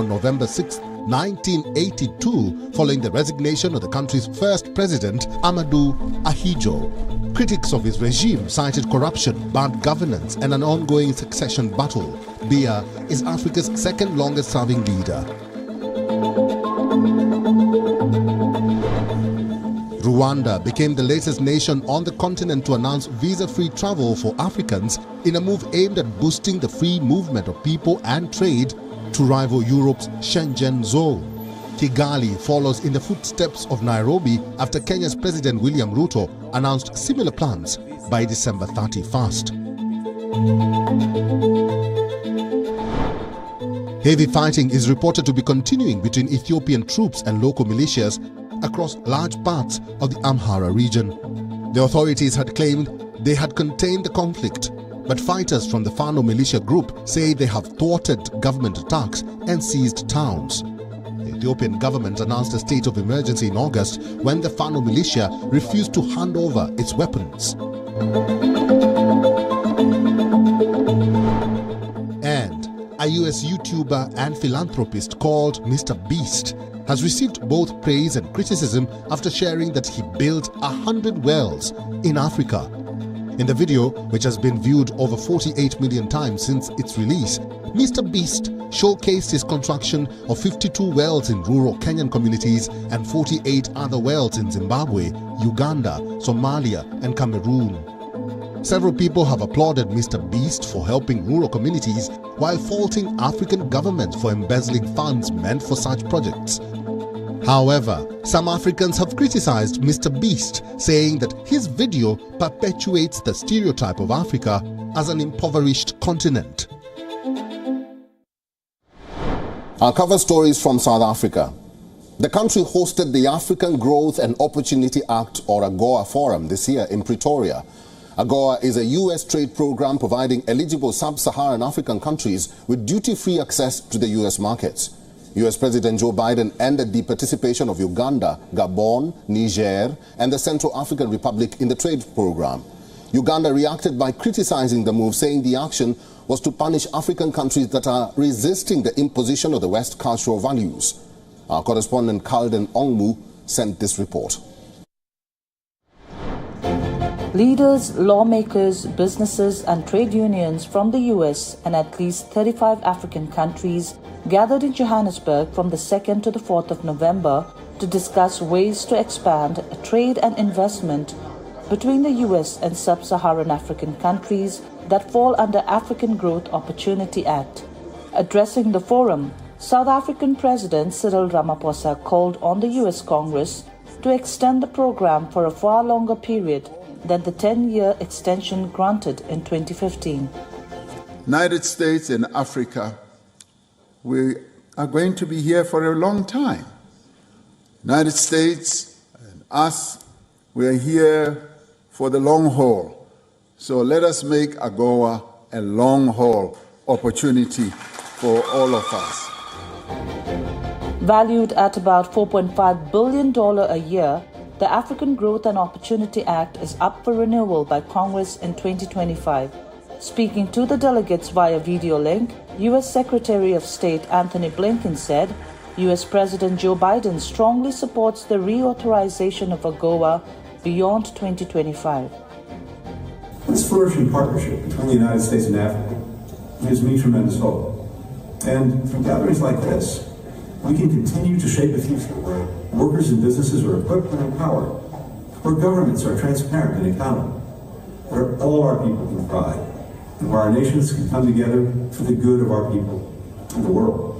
on November 6, 1982, following the resignation of the country's first president, Amadou Ahidjo. Critics of his regime cited corruption, bad governance, and an ongoing succession battle. Biya is Africa's second longest-serving leader. Rwanda became the latest nation on the continent to announce visa-free travel for Africans in a move aimed at boosting the free movement of people and trade to rival Europe's Schengen zone. Kigali follows in the footsteps of Nairobi after Kenya's President William Ruto announced similar plans by December 31st. Heavy fighting is reported to be continuing between Ethiopian troops and local militias across large parts of the Amhara region. The authorities had claimed they had contained the conflict, but fighters from the Fano militia group say they have thwarted government attacks and seized towns. The Ethiopian government announced a state of emergency in August when the Fano militia refused to hand over its weapons. And a US YouTuber and philanthropist called MrBeast has received both praise and criticism after sharing that he built 100 wells in Africa. In the video, which has been viewed over 48 million times since its release, MrBeast showcased his construction of 52 wells in rural Kenyan communities and 48 other wells in Zimbabwe, Uganda, Somalia, and Cameroon. Several people have applauded MrBeast for helping rural communities while faulting African governments for embezzling funds meant for such projects. However, some Africans have criticized MrBeast, saying that his video perpetuates the stereotype of Africa as an impoverished continent. Our cover stories from South Africa. The country hosted the African Growth and Opportunity Act, or AGOA Forum, this year in Pretoria. AGOA is a US trade program providing eligible sub-Saharan African countries with duty-free access to the US markets. US President Joe Biden ended the participation of Uganda, Gabon, Niger, and the Central African Republic in the trade program. Uganda reacted by criticizing the move, saying the action was to punish African countries that are resisting the imposition of the West cultural values. Our correspondent Kalden Ongmu sent this report. Leaders, lawmakers, businesses and trade unions from the US and at least 35 African countries gathered in Johannesburg from the 2nd to the 4th of November to discuss ways to expand trade and investment between the US and sub-Saharan African countries that fall under African Growth Opportunity Act. Addressing the forum, South African President Cyril Ramaphosa called on the US Congress to extend the program for a far longer period than the 10-year extension granted in 2015. United States and Africa, we are going to be here for a long time. United States and us, we are here for the long haul. So let us make AGOA a long haul opportunity for all of us. Valued at about $4.5 billion a year, the African Growth and Opportunity Act is up for renewal by Congress in 2025. Speaking to the delegates via video link, U.S. Secretary of State Anthony Blinken said U.S. President Joe Biden strongly supports the reauthorization of AGOA beyond 2025. This flourishing partnership between the United States and Africa gives me tremendous hope. And through gatherings like this, we can continue to shape a future where workers and businesses are equipped and empowered, where governments are transparent and accountable, where all our people can thrive, and where our nations can come together for the good of our people and the world.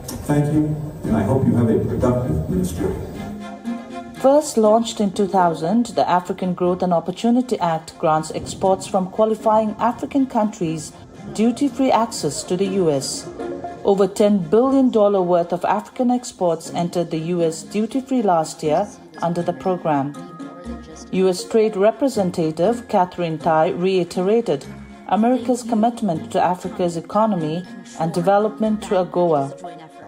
Thank you, and I hope you have a productive ministry. First launched in 2000, the African Growth and Opportunity Act grants exports from qualifying African countries duty-free access to the U.S. Over $10 billion worth of African exports entered the U.S. duty-free last year under the program. U.S. Trade Representative Catherine Tai reiterated America's commitment to Africa's economy and development through AGOA,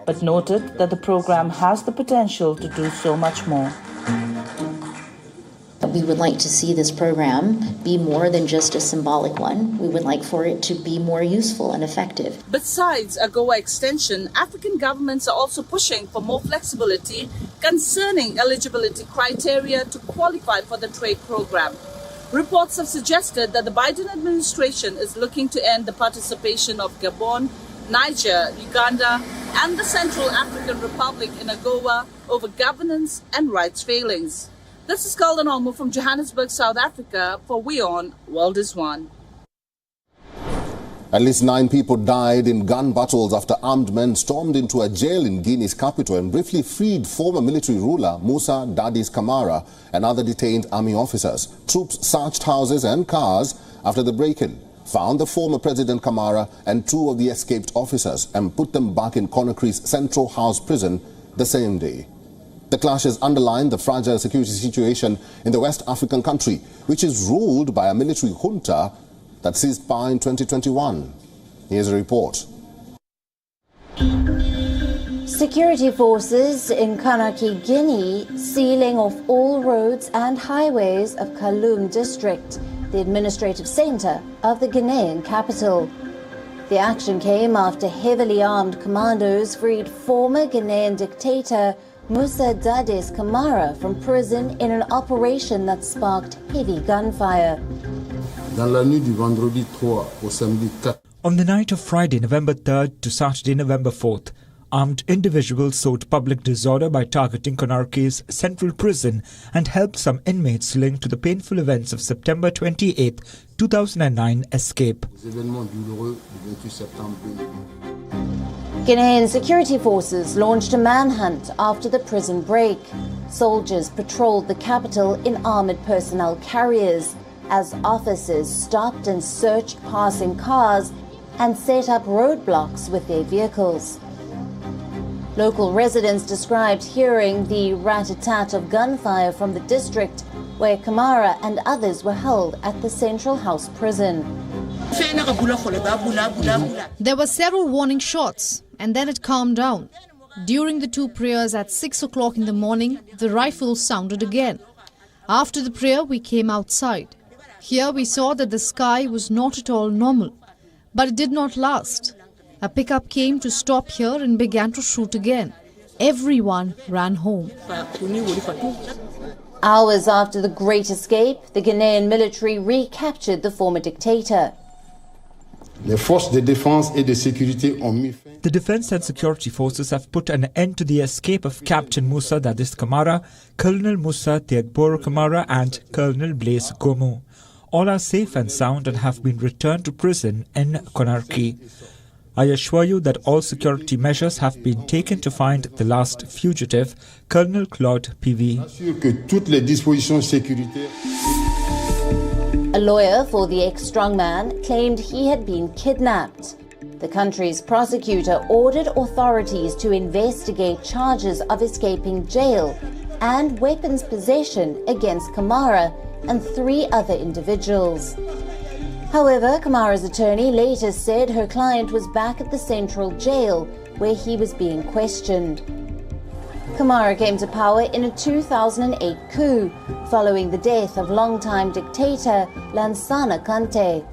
but noted that the program has the potential to do so much more. We would like to see this program be more than just a symbolic one. We would like for it to be more useful and effective. Besides AGOA extension, African governments are also pushing for more flexibility concerning eligibility criteria to qualify for the trade program. Reports have suggested that the Biden administration is looking to end the participation of Gabon, Niger, Uganda, and the Central African Republic in AGOA over governance and rights failings. This is Golden Olmo from Johannesburg, South Africa for WION World is One. At least 9 people died in gun battles after armed men stormed into a jail in Guinea's capital and briefly freed former military ruler Musa Dadis Camara and other detained army officers. Troops searched houses and cars after the break-in, found the former President Camara and 2 of the escaped officers and put them back in Conakry's Central House prison the same day. The clashes underline the fragile security situation in the West African country, which is ruled by a military junta that seized power in 2021. Here's a report. Security forces in Conakry, Guinea, sealing off all roads and highways of Kaloum district, the administrative center of the Ghanaian capital. The action came after heavily armed commandos freed former Ghanaian dictator Musa Dadis Camara from prison in an operation that sparked heavy gunfire. On the night of Friday, November 3rd to Saturday, November 4th, armed individuals sowed public disorder by targeting Conakry's central prison and helped some inmates linked to the painful events of September 28, 2009 escape. Ghanaian security forces launched a manhunt after the prison break. Soldiers patrolled the capital in armored personnel carriers as officers stopped and searched passing cars and set up roadblocks with their vehicles. Local residents described hearing the rat-a-tat of gunfire from the district where Camara and others were held at the Central House prison. There were several warning shots and then it calmed down. During the 2 prayers at 6 o'clock in the morning, the rifles sounded again. After the prayer, we came outside. Here we saw that the sky was not at all normal, but it did not last. A pickup came to stop here and began to shoot again. Everyone ran home. Hours after the Great Escape, the Ghanaian military recaptured the former dictator. The defense and security forces have put an end to the escape of Captain Musa Dadis Camara, Colonel Musa Tegbor Camara and Colonel Blaise Gomu. All are safe and sound and have been returned to prison in Conakry. I assure you that all security measures have been taken to find the last fugitive, Colonel Claude PV. A lawyer for the ex-strongman claimed he had been kidnapped. The country's prosecutor ordered authorities to investigate charges of escaping jail and weapons possession against Camara and 3 other individuals. However, Camara's attorney later said her client was back at the central jail where he was being questioned. Camara came to power in a 2008 coup following the death of longtime dictator Lansana Conté.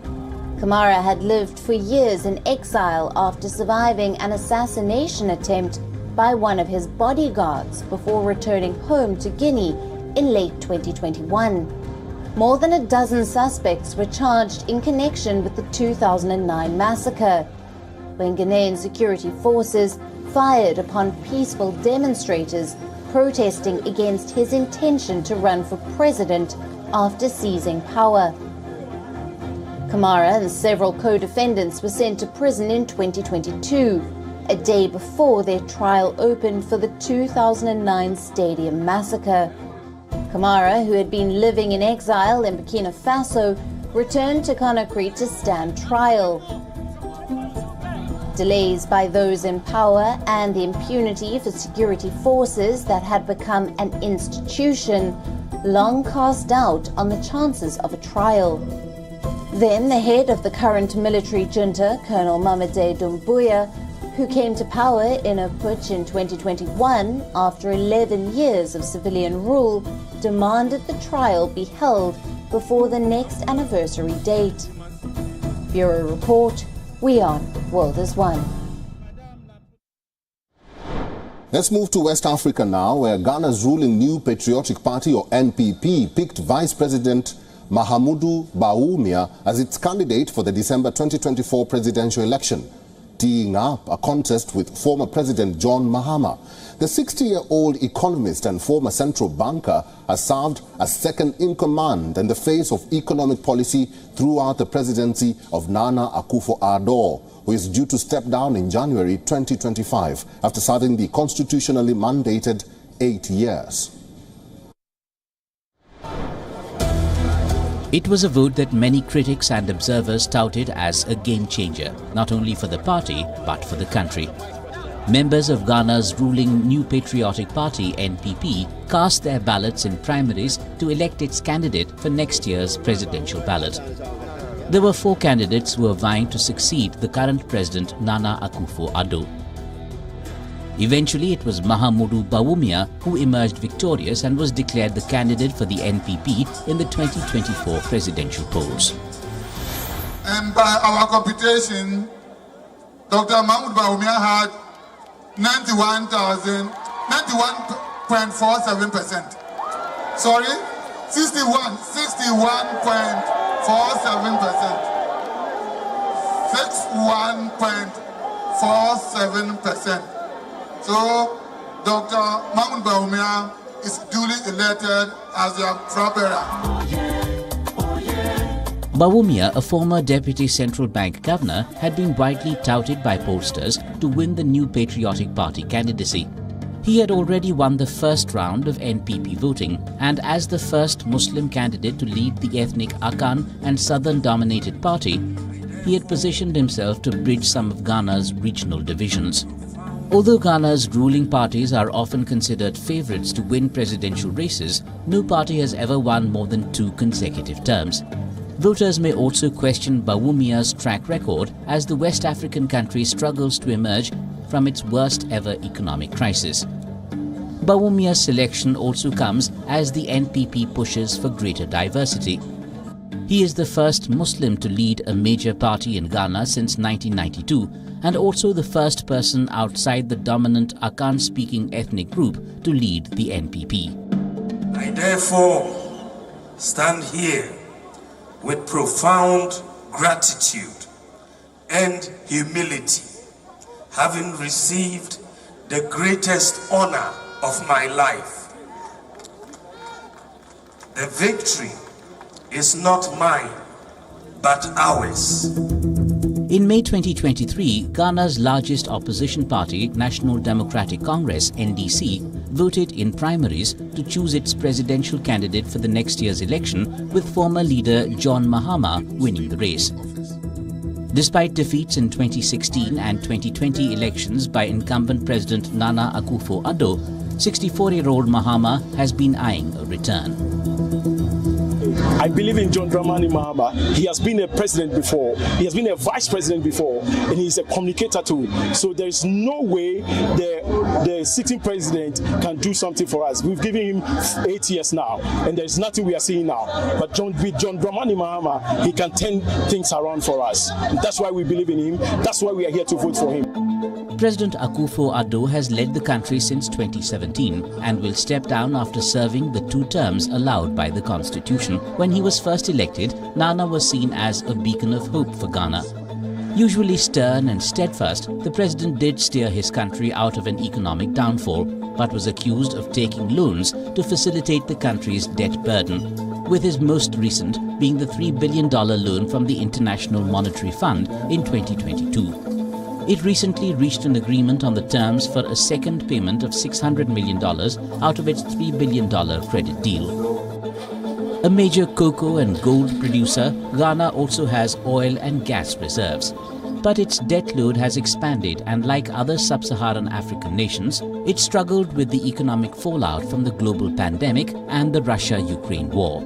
Camara had lived for years in exile after surviving an assassination attempt by one of his bodyguards before returning home to Guinea in late 2021. More than a dozen suspects were charged in connection with the 2009 massacre, when Ghanaian security forces fired upon peaceful demonstrators protesting against his intention to run for president after seizing power. Camara and several co-defendants were sent to prison in 2022, a day before their trial opened for the 2009 stadium massacre. Camara, who had been living in exile in Burkina Faso, returned to Conakry to stand trial. Delays by those in power and the impunity for security forces that had become an institution long cast doubt on the chances of a trial. Then the head of the current military junta, Colonel Mamadi Doumbouya, who came to power in a putsch in 2021 after 11 years of civilian rule, demanded the trial be held before the next anniversary date. Bureau Report, WION, World is One. Let's move to West Africa now, where Ghana's ruling New Patriotic Party, or NPP, picked Vice President Mahamudu Bawumia as its candidate for the December 2024 presidential election, teeing up a contest with former President John Mahama. The 60-year-old economist and former central banker has served as second in command and the face of economic policy throughout the presidency of Nana Akufo-Addo, who is due to step down in January 2025 after serving the constitutionally mandated 8 years. It was a vote that many critics and observers touted as a game-changer, not only for the party, but for the country. Members of Ghana's ruling New Patriotic Party, NPP, cast their ballots in primaries to elect its candidate for next year's presidential ballot. There were 4 candidates who were vying to succeed the current president Nana Akufo-Addo. Eventually, it was Mahamudu Bawumia who emerged victorious and was declared the candidate for the NPP in the 2024 presidential polls. And by our computation, Dr. Mahamudu Bawumia had 91.47%. Sorry, 61.47%. 61.47%. So, Dr. Mahamudu Bawumia is duly elected as your flag-bearer. Bawumia, a former deputy central bank governor, had been widely touted by pollsters to win the New Patriotic Party candidacy. He had already won the first round of NPP voting, and as the first Muslim candidate to lead the ethnic Akan and southern-dominated party, he had positioned himself to bridge some of Ghana's regional divisions. Although Ghana's ruling parties are often considered favourites to win presidential races, no party has ever won more than 2 consecutive terms. Voters may also question Bawumia's track record as the West African country struggles to emerge from its worst ever economic crisis. Bawumia's selection also comes as the NPP pushes for greater diversity. He is the first Muslim to lead a major party in Ghana since 1992 and also the first person outside the dominant Akan-speaking ethnic group to lead the NPP. I therefore stand here with profound gratitude and humility, having received the greatest honor of my life. The victory is not mine, but ours. In May 2023, Ghana's largest opposition party, National Democratic Congress, NDC, voted in primaries to choose its presidential candidate for the next year's election, with former leader John Mahama winning the race. Despite defeats in 2016 and 2020 elections by incumbent President Nana Akufo-Addo, 64-year-old Mahama has been eyeing a return. I believe in John Dramani Mahama. He has been a president before. He has been a vice president before, and he's a communicator too. So there is no way the sitting president can do something for us. We've given him 8 years now, and there is nothing we are seeing now. But with John Dramani Mahama, he can turn things around for us. That's why we believe in him. That's why we are here to vote for him. President Akufo-Addo has led the country since 2017 and will step down after serving the 2 terms allowed by the Constitution. When he was first elected, Nana was seen as a beacon of hope for Ghana. Usually stern and steadfast, the president did steer his country out of an economic downfall, but was accused of taking loans to facilitate the country's debt burden, with his most recent being the $3 billion loan from the International Monetary Fund in 2022. It recently reached an agreement on the terms for a second payment of $600 million out of its $3 billion credit deal. A major cocoa and gold producer, Ghana also has oil and gas reserves. But its debt load has expanded, and like other sub-Saharan African nations, it struggled with the economic fallout from the global pandemic and the Russia-Ukraine war.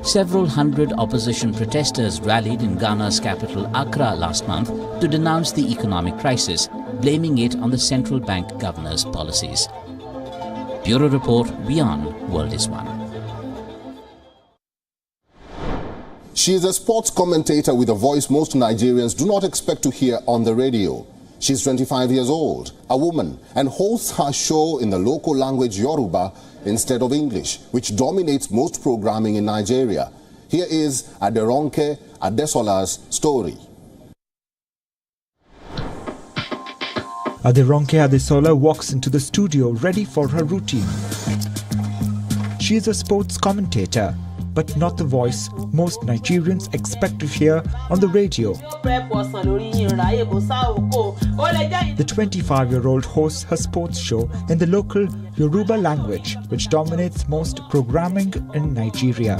Several hundred opposition protesters rallied in Ghana's capital Accra last month to denounce the economic crisis blaming it on the central bank governor's policies. Bureau Report, WION World is One. She is a sports commentator with a voice most Nigerians do not expect to hear on the radio. She's 25 years old, a woman, and hosts her show in the local language Yoruba instead of English, which dominates most programming in Nigeria. Here is Aderonke Adesola's story. Aderonke Adesola walks into the studio ready for her routine. She is a sports commentator, but not the voice most Nigerians expect to hear on the radio. The 25-year-old hosts her sports show in the local Yoruba language, which dominates most programming in Nigeria.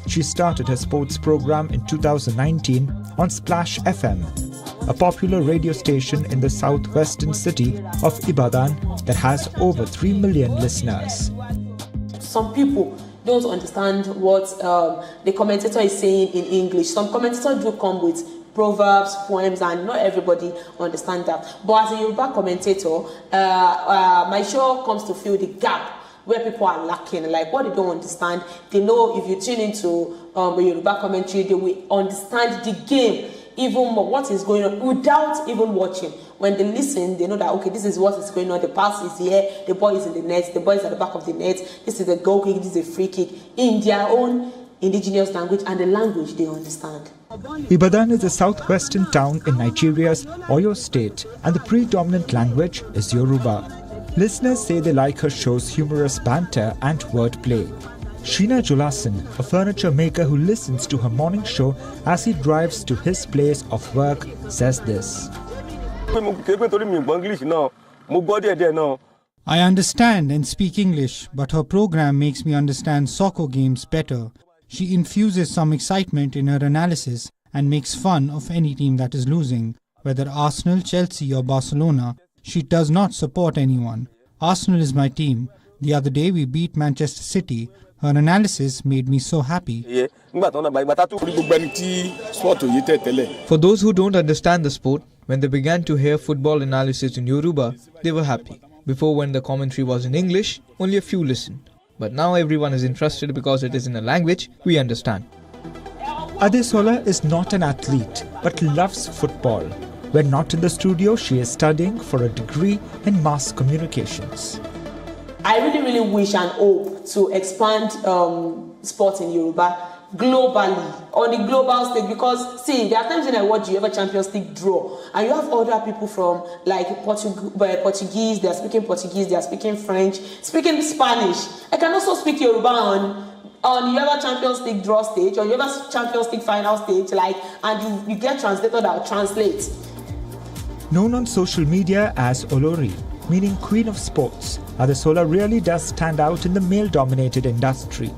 She started her sports program in 2019 on Splash FM, a popular radio station in the southwestern city of Ibadan that has over 3 million listeners. Some people don't understand what the commentator is saying in English. Some commentators do come with proverbs, poems, and not everybody understands that. But as a Yoruba commentator, my show comes to fill the gap where people are lacking, like what they don't understand. They know if you tune into a Yoruba commentary, they will understand the game even more, what is going on, without even watching. When they listen, they know that, okay, this is what is going on. The pass is here, the ball is in the net, the ball is at the back of the net, this is a goal kick, this is a free kick, in their own indigenous language and the language they understand. Ibadan is a southwestern town in Nigeria's Oyo state, and the predominant language is Yoruba. Listeners say they like her show's humorous banter and wordplay. Sheena Jolason, a furniture maker who listens to her morning show as he drives to his place of work, says this. I understand and speak English, but her program makes me understand soccer games better. She infuses some excitement in her analysis and makes fun of any team that is losing. Whether Arsenal, Chelsea or Barcelona, she does not support anyone. Arsenal is my team. The other day we beat Manchester City. Her analysis made me so happy. For those who don't understand the sport, when they began to hear football analysis in Yoruba, they were happy. Before, when the commentary was in English, only a few listened. But now everyone is interested because it is in a language we understand. Adesola is not an athlete, but loves football. When not in the studio, she is studying for a degree in mass communications. I really wish and hope to expand sports in Yoruba globally, on the global stage, because see, there are times when I watch you have a Champions League draw and you have other people from like Portuguese, they are speaking Portuguese, they are speaking French, speaking Spanish. I can also speak Yoruba on your Champions League draw stage or your Champions League final stage, like, and you get translator that will translate. Known on social media as Olori, meaning Queen of Sports, Adesola really does stand out in the male-dominated industry.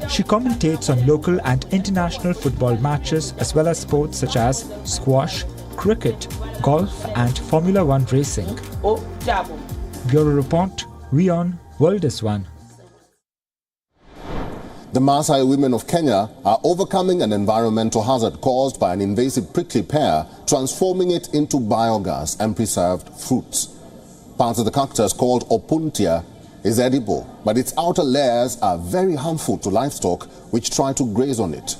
She commentates on local and international football matches as well as sports such as squash, cricket, golf and Formula One racing. Bureau Report, WION World is One. The Maasai women of Kenya are overcoming an environmental hazard caused by an invasive prickly pear, transforming it into biogas and preserved fruits. Part of the cactus, called opuntia, is edible, but its outer layers are very harmful to livestock which try to graze on it.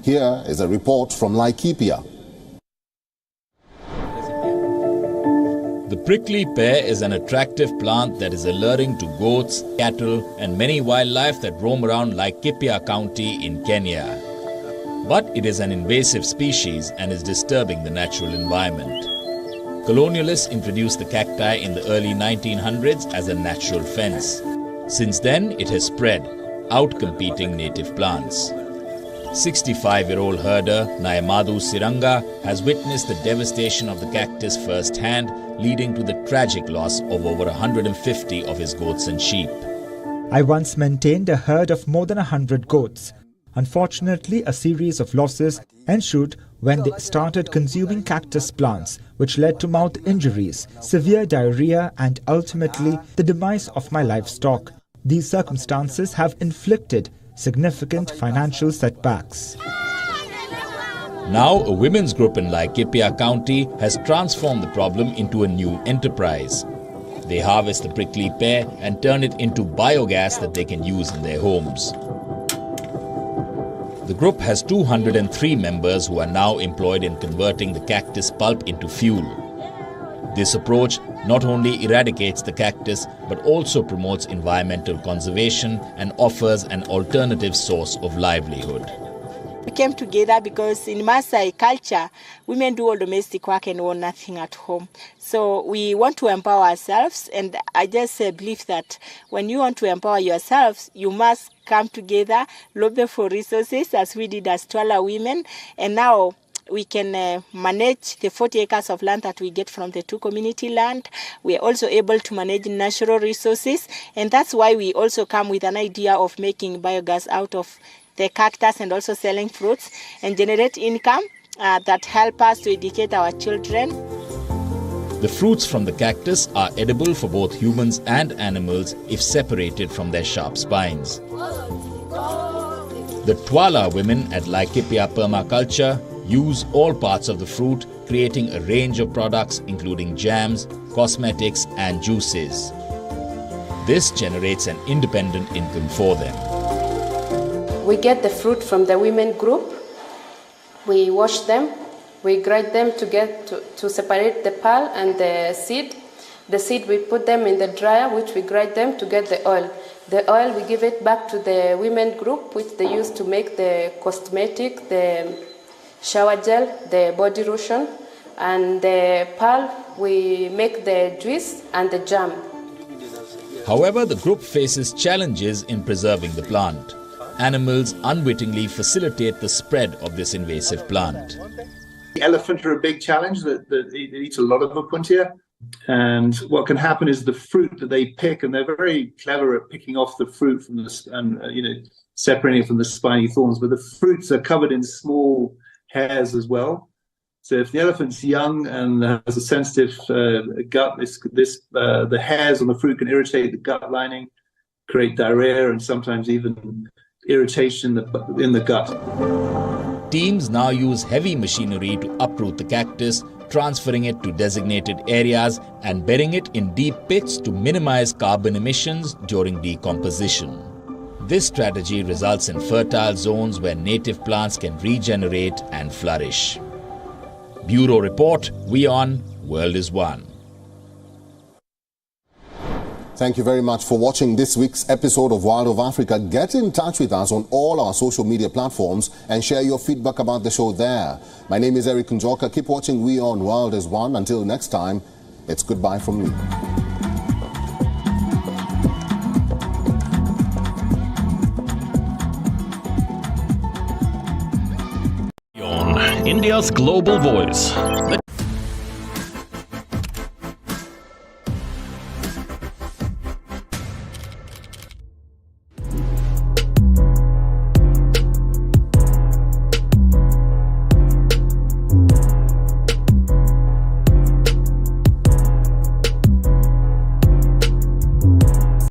Here is a report from Laikipia. The prickly pear is an attractive plant that is alluring to goats, cattle, and many wildlife that roam around Laikipia County in Kenya. But it is an invasive species and is disturbing the natural environment. Colonialists introduced the cacti in the early 1900s as a natural fence. Since then, it has spread, outcompeting native plants. 65-year-old herder Nayamadu Siranga has witnessed the devastation of the cactus firsthand, leading to the tragic loss of over 150 of his goats and sheep. I once maintained a herd of more than 100 goats. Unfortunately, a series of losses ensued when they started consuming cactus plants, which led to mouth injuries, severe diarrhea, and ultimately the demise of my livestock. These circumstances have inflicted significant financial setbacks. Now, a women's group in Laikipia County has transformed the problem into a new enterprise. They harvest the prickly pear and turn it into biogas that they can use in their homes. The group has 203 members who are now employed in converting the cactus pulp into fuel. This approach not only eradicates the cactus but also promotes environmental conservation and offers an alternative source of livelihood. We came together because in Maasai culture, women do all domestic work and own nothing at home. So we want to empower ourselves, and I just believe that when you want to empower yourselves, you must come together, lobby for resources as we did as Twala women, and now we can manage the 40 acres of land that we get from the 2 community land. We are also able to manage natural resources, and that's why we also come with an idea of making biogas out of the cactus and also selling fruits and generate income that help us to educate our children. The fruits from the cactus are edible for both humans and animals if separated from their sharp spines. The Twala women at Laikipia Permaculture use all parts of the fruit, creating a range of products including jams, cosmetics and juices. This generates an independent income for them. We get the fruit from the women group, we wash them, we grind them to separate the pearl and the seed. The seed we put them in the dryer, which we grind them to get the oil. The oil we give it back to the women group, which they use to make the cosmetic, the shower gel, the body lotion, and the pearl we make the juice and the jam. However, the group faces challenges in preserving the plant. Animals unwittingly facilitate the spread of this invasive plant. The elephant are a big challenge. That it eats a lot of opuntia, and what can happen is the fruit that they pick, and they're very clever at picking off the fruit from separating it from the spiny thorns. But the fruits are covered in small hairs as well. So if the elephant's young and has a sensitive gut, the hairs on the fruit can irritate the gut lining, create diarrhea, and sometimes even irritation in the gut. Teams now use heavy machinery to uproot the cactus, transferring it to designated areas and burying it in deep pits to minimize carbon emissions during decomposition. This strategy results in fertile zones where native plants can regenerate and flourish. Bureau Report, WION, World is One. Thank you very much for watching this week's episode of Wild of Africa. Get in touch with us on all our social media platforms and share your feedback about the show there. My name is Erik Njoka. Keep watching WION World is One. Until next time, it's goodbye from me. India's global voice, the